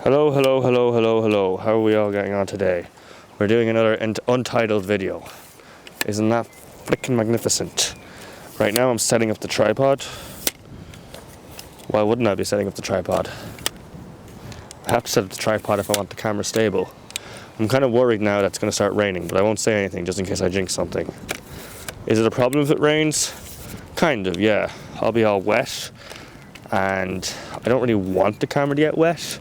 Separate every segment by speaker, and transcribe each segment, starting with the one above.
Speaker 1: Hello, hello, hello, hello, hello. How are we all getting on today? We're doing another untitled video. Isn't that freaking magnificent? Right now I'm setting up the tripod. Why wouldn't I be setting up the tripod? I have to set up the tripod if I want the camera stable. I'm kind of worried now that it's going to start raining, but I won't say anything just in case I jinx something. Is it a problem if it rains? Kind of, yeah. I'll be all wet, and I don't really want the camera to get wet.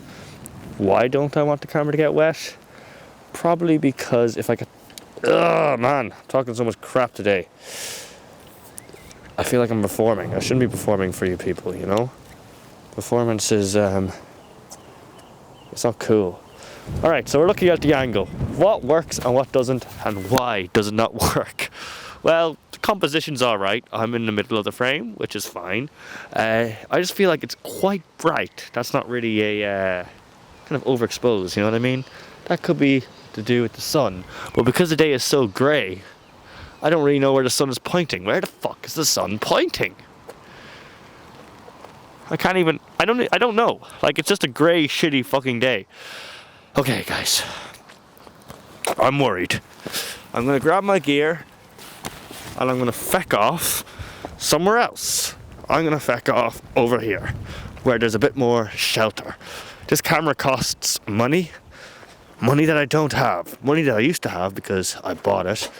Speaker 1: Why don't I want the camera to get wet? Probably because if I get... Ugh, man, I'm talking so much crap today. I feel like I'm performing. I shouldn't be performing for you people, you know? Performance is, it's not cool. Alright, so we're looking at the angle. What works and what doesn't, and why does it not work? Well, the composition's alright. I'm in the middle of the frame, which is fine. I just feel like it's quite bright. That's not really a... kind of overexposed, you know what I mean? That could be to do with the sun, but because the day is so grey, I don't really know where the sun is pointing. Where the fuck is the sun pointing? I don't know. Like, it's just a grey, shitty fucking day. Okay, guys. I'm worried. I'm gonna grab my gear and I'm gonna feck off somewhere else. I'm gonna feck off over here, where there's a bit more shelter. This camera costs money that I don't have, money that I used to have because I bought it.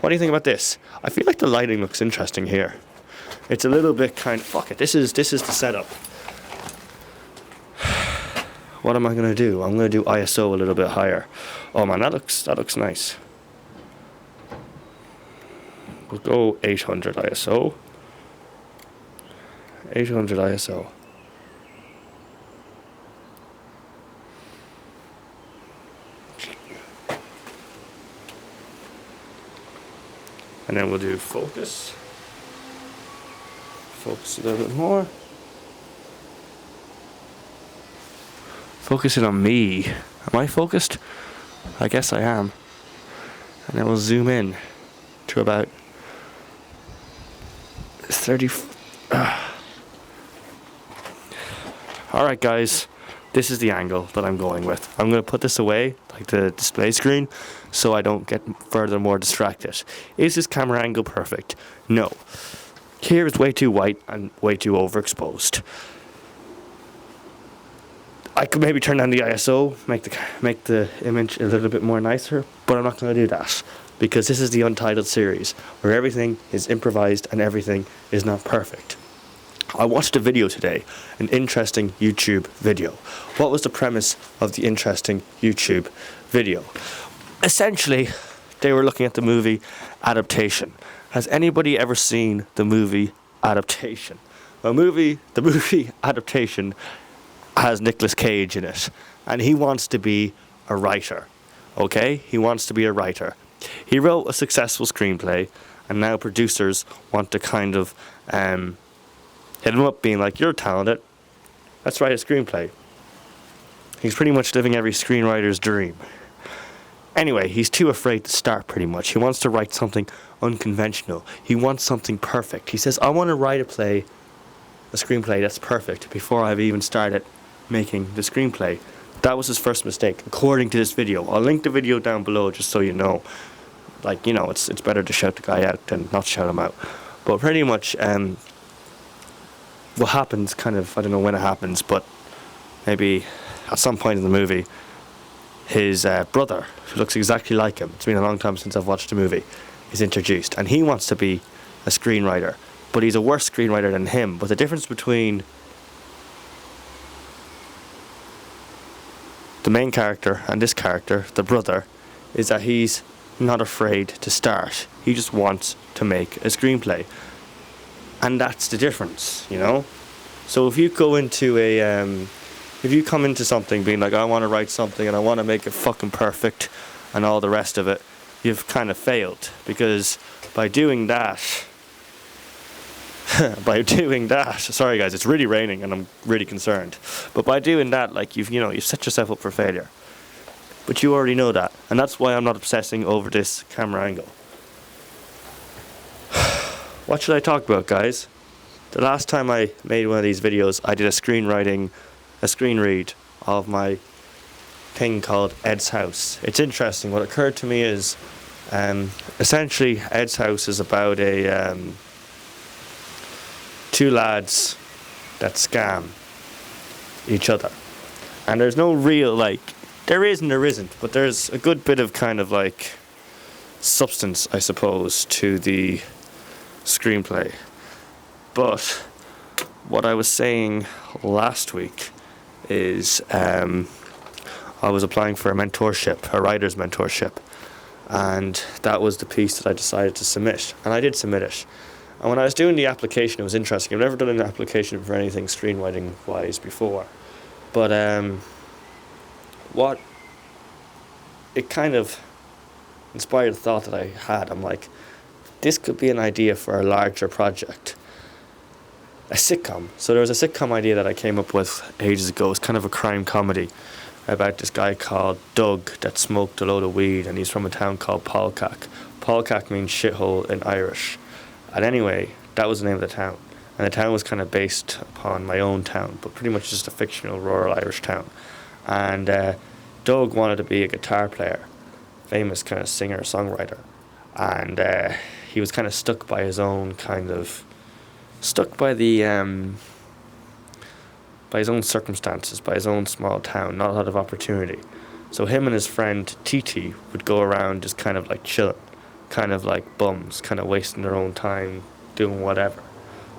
Speaker 1: What do you think about this? I feel like the lighting looks interesting here. It's a little bit kind of, fuck it, this is the setup. What am I gonna do? I'm gonna do ISO a little bit higher. Oh man, that looks nice. We'll go 800 ISO. 800 ISO. And then we'll do focus. Focus a little bit more. Focus it on me. Am I focused? I guess I am. And then we'll zoom in to about 30. Alright guys, this is the angle that I'm going with. I'm going to put this away, like the display screen, so I don't get furthermore distracted. Is this camera angle perfect? No. Here is way too white and way too overexposed. I could maybe turn down the ISO, make the image a little bit more nicer, but I'm not going to do that because this is the Untitled series where everything is improvised and everything is not perfect. I watched a video today, an interesting YouTube video. What was the premise of the interesting YouTube video? Essentially, they were looking at the movie Adaptation. Has anybody ever seen the movie Adaptation? The movie Adaptation has Nicolas Cage in it, and he wants to be a writer. Okay? He wants to be a writer. He wrote a successful screenplay, and now producers want to kind of hit him up being like, you're talented, let's write a screenplay. He's pretty much living every screenwriter's dream. Anyway, he's too afraid to start pretty much. He wants to write something unconventional. He wants something perfect. He says, I want to write a screenplay that's perfect before I've even started making the screenplay. That was his first mistake, according to this video. I'll link the video down below just so you know. Like, you know, it's better to shout the guy out than not shout him out. But pretty much, what happens kind of, I don't know when it happens, but maybe at some point in the movie, his brother, who looks exactly like him, it's been a long time since I've watched the movie, is introduced, and he wants to be a screenwriter, but he's a worse screenwriter than him. But the difference between the main character and this character, the brother, is that he's not afraid to start. He just wants to make a screenplay. And that's the difference, you know? So if you go into if you come into something being like, I want to write something and I want to make it fucking perfect and all the rest of it, you've kind of failed. Because by doing that, sorry guys, it's really raining and I'm really concerned. But by doing that, like, you've set yourself up for failure. But you already know that. And that's why I'm not obsessing over this camera angle. What should I talk about, guys? The last time I made one of these videos, I did a screen read of my thing called Ed's House. It's interesting. What occurred to me is, essentially, Ed's House is about two lads that scam each other. And there's no real, there is and there isn't, but there's a good bit of kind of substance, I suppose, to the screenplay. But what I was saying last week is I was applying for a mentorship, a writer's mentorship, and that was the piece that I decided to submit, and I did submit it. And when I was doing the application, it was interesting. I've never done an application for anything screenwriting wise before, but what it kind of inspired the thought that I had. I'm like, this could be an idea for a larger project, a sitcom. So there was a sitcom idea that I came up with ages ago. It's kind of a crime comedy about this guy called Doug that smoked a load of weed, and he's from a town called Polcack. Polcack means shithole in Irish. And anyway, that was the name of the town. And the town was kind of based upon my own town, but pretty much just a fictional rural Irish town. And Doug wanted to be a guitar player, famous kind of singer-songwriter. And he was kind of stuck by his own by his own circumstances, by his own small town, not a lot of opportunity. So him and his friend TT would go around just kind of chilling, kind of like bums, kind of wasting their own time doing whatever.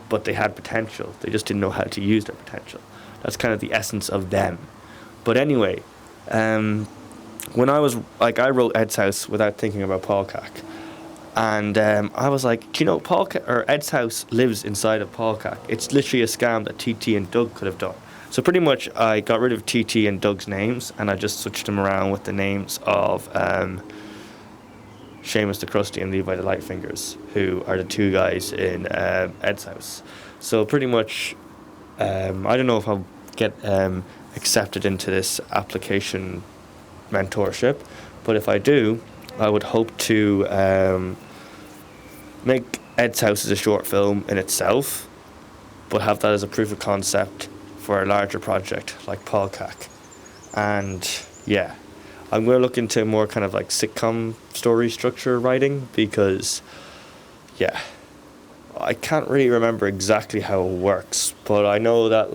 Speaker 1: But they had potential, they just didn't know how to use their potential. That's kind of the essence of them. But anyway, when I wrote Ed's House without thinking about Polcack. And I was like, do you know, Ed's House lives inside of Polcack. It's literally a scam that TT and Doug could have done. So pretty much I got rid of TT and Doug's names, and I just switched them around with the names of Seamus the Crusty and Levi the Lightfingers, who are the two guys in Ed's House. So pretty much, I don't know if I'll get accepted into this application mentorship, but if I do, I would hope to make Ed's House as a short film in itself, but have that as a proof of concept for a larger project like Polcack. And yeah, I'm going to look into more kind of sitcom story structure writing, because yeah, I can't really remember exactly how it works, but I know that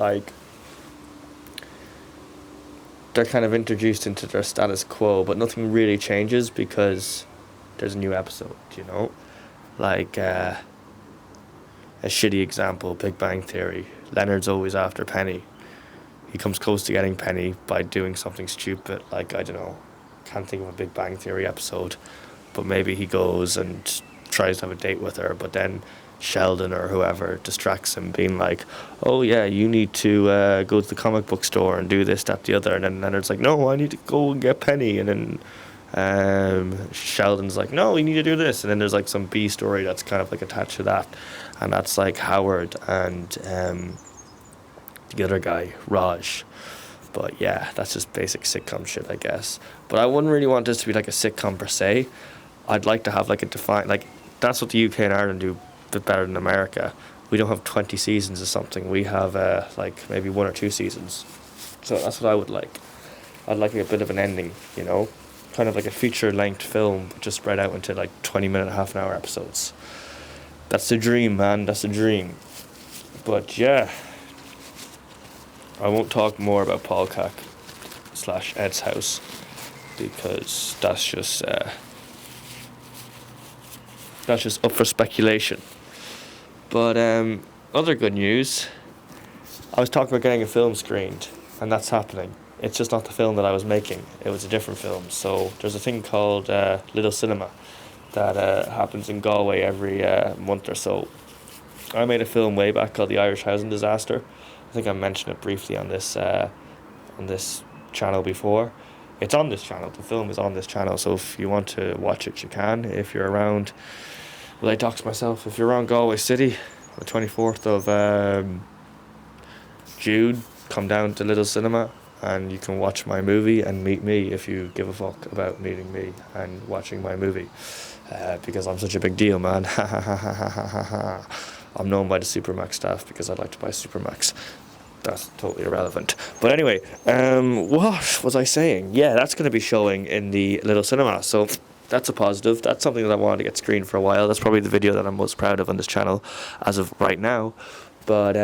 Speaker 1: they're kind of introduced into their status quo, but nothing really changes because there's a new episode, you know? A shitty example, Big Bang Theory. Leonard's always after Penny. He comes close to getting Penny by doing something stupid, I don't know, can't think of a Big Bang Theory episode, but maybe he goes and tries to have a date with her, but then Sheldon or whoever distracts him, being like, oh yeah, you need to go to the comic book store and do this, that, the other. And then Leonard's like, no, I need to go and get Penny. And then Sheldon's like, no, you need to do this. And then there's some B story that's kind of attached to that, and that's Howard and the other guy, Raj. But yeah, that's just basic sitcom shit, I guess. But I wouldn't really want this to be a sitcom per se. I'd like to have a defined, that's what the UK and Ireland do a bit better than America. We don't have 20 seasons or something. We have maybe 1 or 2 seasons. So that's what I would like. I'd like a bit of an ending, you know, kind of a feature-length film, just spread out into 20-minute, half-an-hour episodes. That's the dream, man. That's the dream. But yeah, I won't talk more about Polcack / Ed's House, because that's just up for speculation. But other good news, I was talking about getting a film screened, and that's happening. It's just not the film that I was making. It was a different film. So there's a thing called Little Cinema that happens in Galway every month or so. I made a film way back called The Irish Housing Disaster. I think I mentioned it briefly on this channel before. It's on this channel. The film is on this channel, so if you want to watch it, you can. If you're around, will I dox myself? If you're around Galway City on the 24th of June, come down to Little Cinema and you can watch my movie and meet me if you give a fuck about meeting me and watching my movie. Because I'm such a big deal, man. I'm known by the Supermax staff because I like to buy Supermax. that's totally irrelevant. But anyway, what was I saying? Yeah, that's going to be showing in the little cinema, so that's a positive. That's something that I wanted to get screened for a while. That's probably the video that I'm most proud of on this channel as of right now. But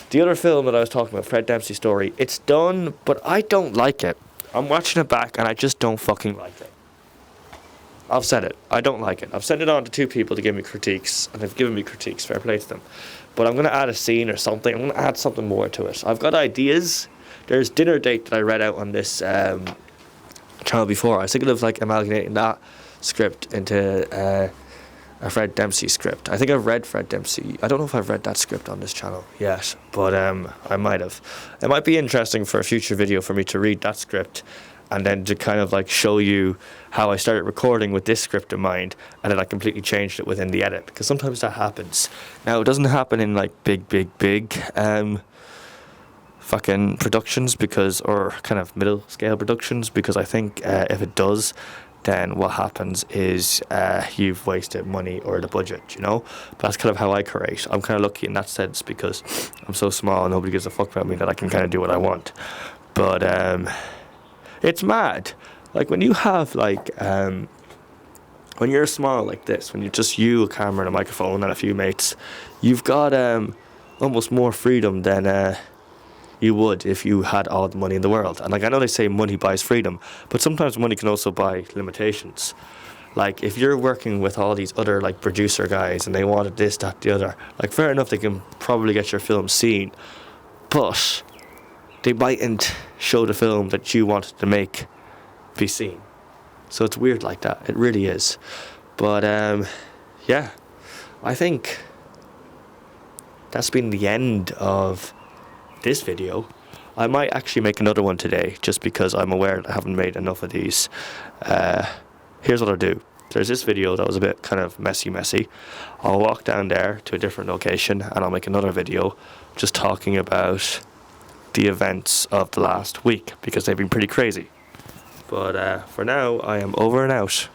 Speaker 1: the other film that I was talking about, Fred Dempsey Story, it's done, but I don't like it. I'm watching it back and I just don't fucking like it. I've said it. I don't like it. I've sent it on to 2 people to give me critiques, and they've given me critiques. Fair play to them. But I'm going to add a scene or something. I'm going to add something more to it. I've got ideas. There's Dinner Date that I read out on this channel before. I was thinking of like amalgamating that script into a Fred Dempsey script. I think I've read Fred Dempsey. I don't know if I've read that script on this channel yet, but I might have. It might be interesting for a future video for me to read that script and then to kind of like show you how I started recording with this script in mind, and then I completely changed it within the edit, because sometimes that happens. Now, it doesn't happen in like big fucking productions, because, or kind of middle scale productions, because I think if it does, then what happens is you've wasted money or the budget, you know? But that's kind of how I create. I'm kind of lucky in that sense, because I'm so small and nobody gives a fuck about me, that I can kind of do what I want. But it's mad. Like, when you have, like, when you're small like this, when you're just you, a camera and a microphone and a few mates, you've got almost more freedom than you would if you had all the money in the world. And, like, I know they say money buys freedom, but sometimes money can also buy limitations. Like, if you're working with all these other, like, producer guys and they wanted this, that, the other, like, fair enough, they can probably get your film seen, but they mightn't show the film that you wanted to make be seen. So it's weird like that. It really is. But yeah, I think that's been the end of this video. I might actually make another one today, just because I'm aware that I haven't made enough of these. Here's what I'll do. There's this video that was a bit kind of messy. I'll walk down there to a different location and I'll make another video just talking about the events of the last week, because they've been pretty crazy. But for now, I am over and out.